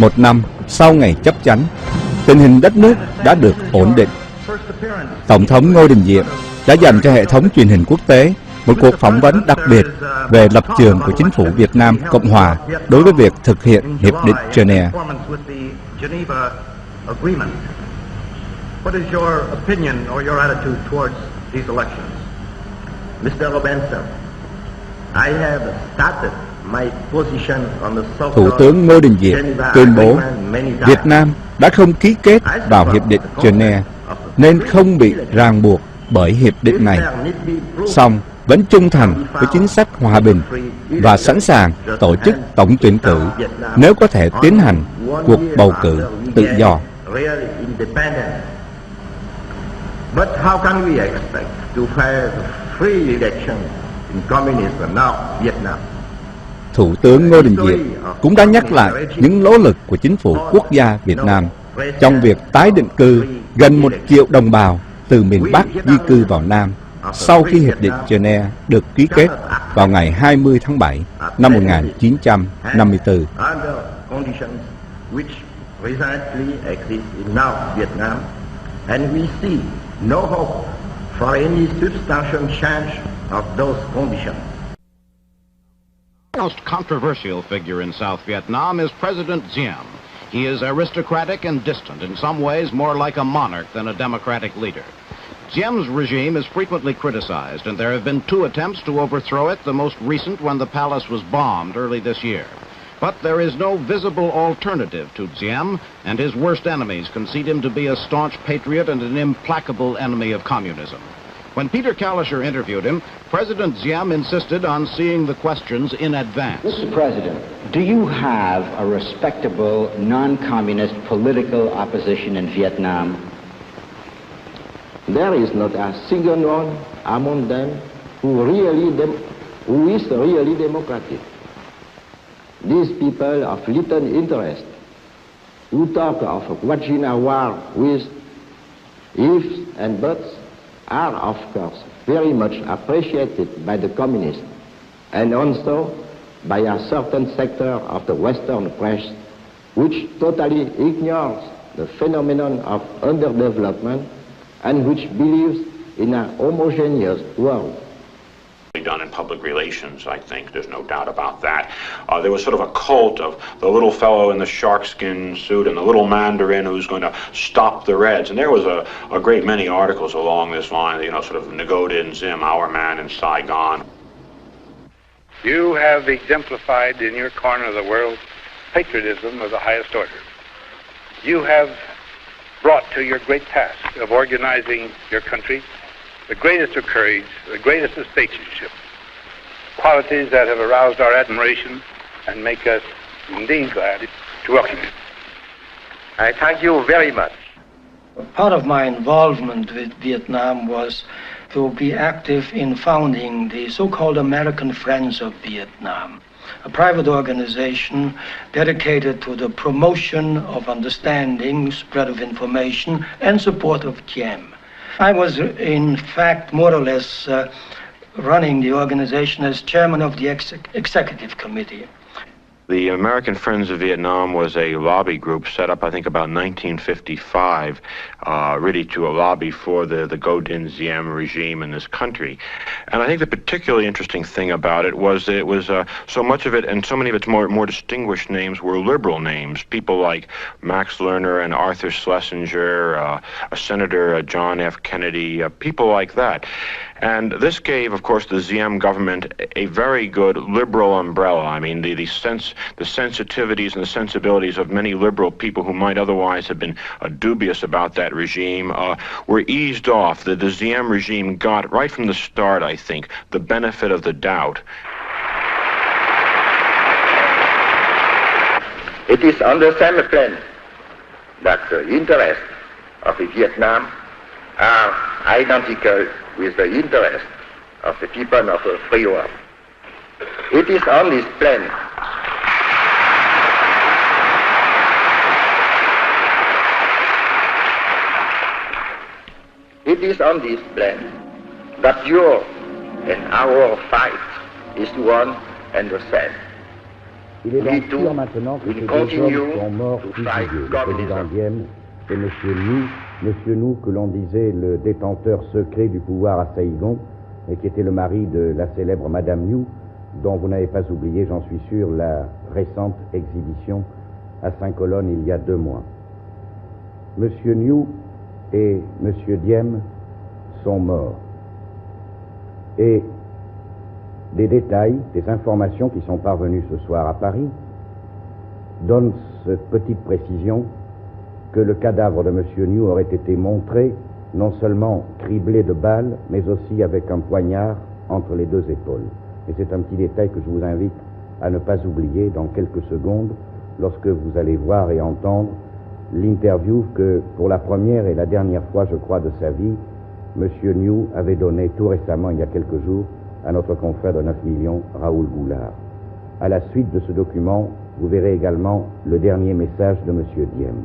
Một năm sau ngày chấp chánh, tình hình đất nước đã được ổn định. Tổng thống Ngô Đình Diệm đã dành cho hệ thống truyền hình quốc tế một cuộc phỏng vấn đặc biệt về lập trường của chính phủ Việt Nam Cộng Hòa đối với việc thực hiện Hiệp định Geneva. What is your opinion or your attitude towards these elections? Mr. Robinson, I have started my position on the so-called Thủ tướng Ngô Đình Diệm tuyên bố Việt Nam đã không ký kết vào Hiệp định Geneva nên không bị ràng buộc bởi hiệp định này, song vẫn trung thành với chính sách hòa bình và sẵn sàng tổ chức tổng tuyển cử nếu có thể tiến hành cuộc bầu cử tự do. But how can we expect to have free election in communist now Vietnam? Thủ tướng Ngô Đình Diệm cũng đã nhắc lại những nỗ lực của chính phủ quốc gia Việt Nam trong việc tái định cư gần 1 triệu đồng bào từ miền Bắc di cư vào Nam sau khi Hiệp định Geneva được ký kết vào ngày 20 tháng 7 năm 1954. And we see no hope for any substantial change of those conditions. The most controversial figure in South Vietnam is President Diem. He is aristocratic and distant, in some ways more like a monarch than a democratic leader. Diem's regime is frequently criticized, and there have been 2 attempts to overthrow it, the most recent when the palace was bombed early this year. But there is no visible alternative to Diem, and his worst enemies concede him to be a staunch patriot and an implacable enemy of communism. When Peter Kalischer interviewed him, President Diem insisted on seeing the questions in advance. Mr. President, do you have a respectable non-communist political opposition in Vietnam? There is not a single one among them who is really democratic. These people of little interest, who talk of waging a war with ifs and buts, are of course very much appreciated by the communists and also by a certain sector of the Western press, which totally ignores the phenomenon of underdevelopment and which believes in a homogeneous world. Done in public relations, I think. There's no doubt about that. There was sort of a cult of the little fellow in the sharkskin suit and the little Mandarin who's going to stop the Reds. And there was a great many articles along this line, you know, sort of Ngo Dinh Diem, our man in Saigon. You have exemplified in your corner of the world patriotism of the highest order. You have brought to your great task of organizing your country the greatest of courage, the greatest of statesmanship, qualities that have aroused our admiration and make us indeed glad to welcome you. I thank you very much. Part of my involvement with Vietnam was to be active in founding the so-called American Friends of Vietnam, a private organization dedicated to the promotion of understanding, spread of information, and support of Diem. I was, in fact, more or less running the organization as chairman of the executive committee. The American Friends of Vietnam was a lobby group set up, I think, about 1955, really to lobby for the Ngo Dinh Diem regime in this country. And I think the particularly interesting thing about it was that it was so much of it, and so many of its more distinguished names were liberal names, people like Max Lerner and Arthur Schlesinger, a Senator John F. Kennedy, people like that. And this gave, of course, the Diem government a very good liberal umbrella. I mean, the sensitivities and the sensibilities of many liberal people who might otherwise have been dubious about that regime were eased off. The Diem regime got, right from the start, I think, the benefit of the doubt. It is on the same plan that the interests of Vietnam are identical with the interest of the people of the free world. It is on this plan that your and our fight is one and the same. Il est donc sûr maintenant que ces deux hommes sont morts fusillés, le président Diem et M. New, que l'on disait le détenteur secret du pouvoir à Saïgon, et qui était le mari de la célèbre Madame New, dont vous n'avez pas oublié, j'en suis sûr, la récente exhibition à Saint-Colonne il y a 2 mois. M. New et M. Diem sont morts. Et des détails, des informations qui sont parvenues ce soir à Paris donnent cette petite précision que le cadavre de M. New aurait été montré non seulement criblé de balles, mais aussi avec un poignard entre les 2 épaules. Et c'est un petit détail que je vous invite à ne pas oublier dans quelques secondes lorsque vous allez voir et entendre l'interview que, pour la première et la dernière fois, je crois, de sa vie, M. New avait donné tout récemment, il y a quelques jours, à notre confrère de 9 millions, Raoul Goulard. À la suite de ce document, vous verrez également le dernier message de M. Diem.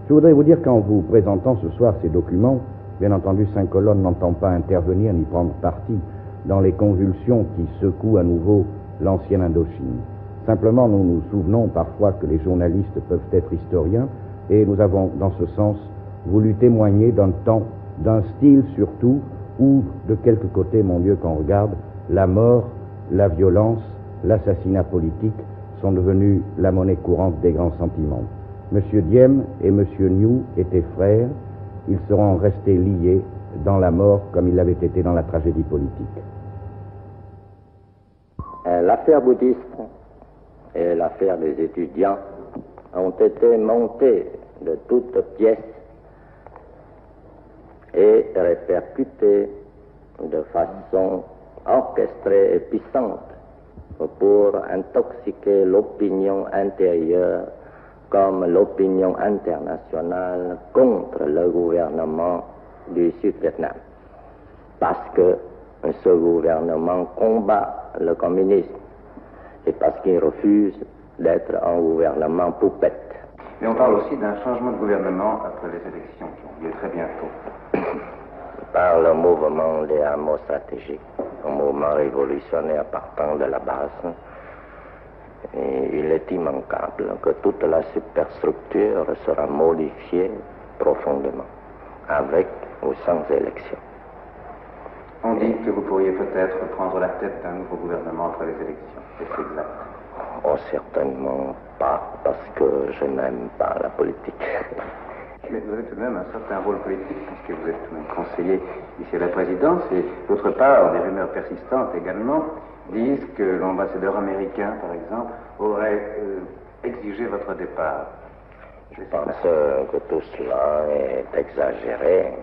Je voudrais vous dire qu'en vous présentant ce soir ces documents, bien entendu, Saint-Colonne n'entend pas intervenir ni prendre parti dans les convulsions qui secouent à nouveau l'ancienne Indochine. Simplement, nous nous souvenons parfois que les journalistes peuvent être historiens, et nous avons, dans ce sens, voulu témoigner d'un temps, d'un style surtout, où, de quelque côté, mon Dieu, qu'on regarde, la mort, la violence, l'assassinat politique sont devenus la monnaie courante des grands sentiments. M. Diem et M. New étaient frères, ils seront restés liés dans la mort comme ils l'avaient été dans la tragédie politique. L'affaire bouddhiste et l'affaire des étudiants ont été montées de toutes pièces et répercutées de façon orchestrée et puissante pour intoxiquer l'opinion intérieure comme l'opinion internationale contre le gouvernement du Sud-Vietnam. Parce que ce gouvernement combat le communisme et parce qu'il refuse d'être un gouvernement poupette. Mais on parle aussi d'un changement de gouvernement après les élections qui ont lieu très bientôt. Par le mouvement des hameaux stratégiques, un mouvement révolutionnaire partant de la base. Et il est immanquable que toute la superstructure sera modifiée profondément, avec ou sans élection. On dit que vous pourriez peut-être prendre la tête d'un nouveau gouvernement après les élections. Est-ce exact? Oh, certainement pas, parce que je n'aime pas la politique. Mais vous avez tout de même un certain rôle politique, puisque vous êtes tout de même conseiller ici à la présidence, et d'autre part, des rumeurs persistantes également disent que l'ambassadeur américain, par exemple, aurait exigé votre départ. Je pense que tout cela est exagéré.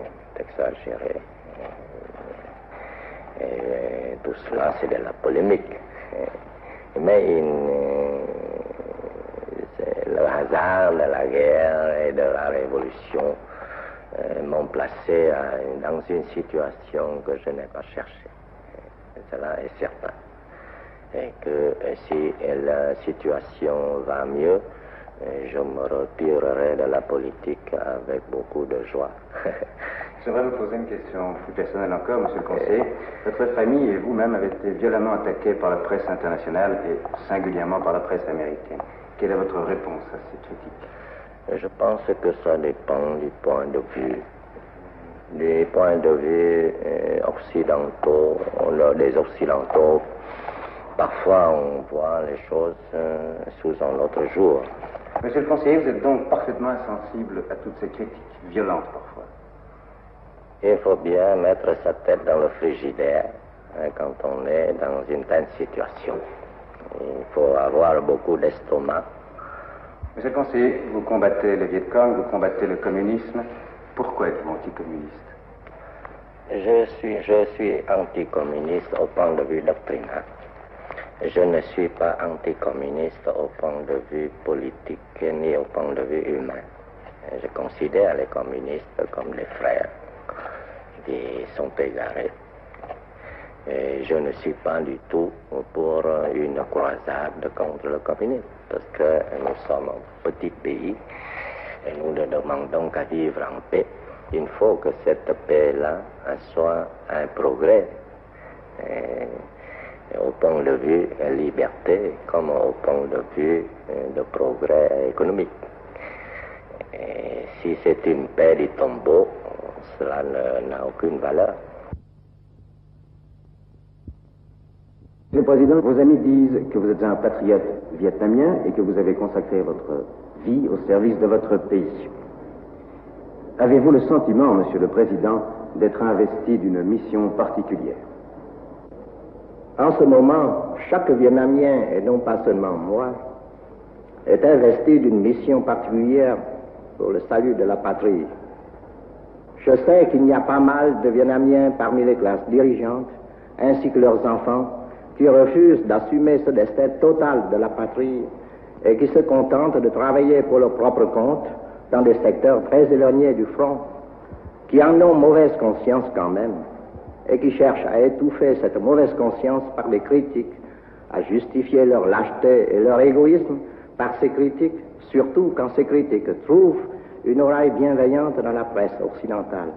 Et tout cela, c'est de la polémique. Mais le hasard de la guerre et de la révolution m'ont placé dans une situation que je n'ai pas cherchée. Cela est certain. Et que si la situation va mieux, je me retirerai de la politique avec beaucoup de joie. J'aimerais vous poser une question plus personnelle encore, monsieur le conseiller. Votre famille et vous-même avez été violemment attaqués par la presse internationale et singulièrement par la presse américaine. Quelle est votre réponse à ces critiques? Je pense que ça dépend du point de vue. Des points de vue occidentaux, des occidentaux, parfois on voit les choses sous un autre jour. Monsieur le conseiller, vous êtes donc parfaitement insensible à toutes ces critiques, violentes parfois. Il faut bien mettre sa tête dans le frigidaire quand on est dans une telle situation. Il faut avoir beaucoup d'estomac. Monsieur le conseiller, vous combattez le Viet Cong, vous combattez le communisme. Pourquoi êtes-vous anticommuniste? Je suis anticommuniste au point de vue doctrinal. Je ne suis pas anticommuniste au point de vue politique ni au point de vue humain. Je considère les communistes comme des frères qui sont égarés. Et je ne suis pas du tout pour une croisade contre le communisme, parce que nous sommes un petit pays et nous ne demandons qu'à vivre en paix. Il faut que cette paix-là soit un progrès. au point de vue liberté comme au point de vue de progrès économique. Et si c'est une paix du tombeau, cela n'a aucune valeur. Monsieur le Président, vos amis disent que vous êtes un patriote vietnamien et que vous avez consacré votre vie au service de votre pays. Avez-vous le sentiment, Monsieur le Président, d'être investi d'une mission particulière? En ce moment, chaque Vietnamien, et non pas seulement moi, est investi d'une mission particulière pour le salut de la patrie. Je sais qu'il y a pas mal de Vietnamiens parmi les classes dirigeantes, ainsi que leurs enfants, qui refusent d'assumer ce destin total de la patrie et qui se contentent de travailler pour leur propre compte dans des secteurs très éloignés du front, qui en ont mauvaise conscience quand même, et qui cherchent à étouffer cette mauvaise conscience par des critiques, à justifier leur lâcheté et leur égoïsme par ces critiques, surtout quand ces critiques trouvent une oreille bienveillante dans la presse occidentale.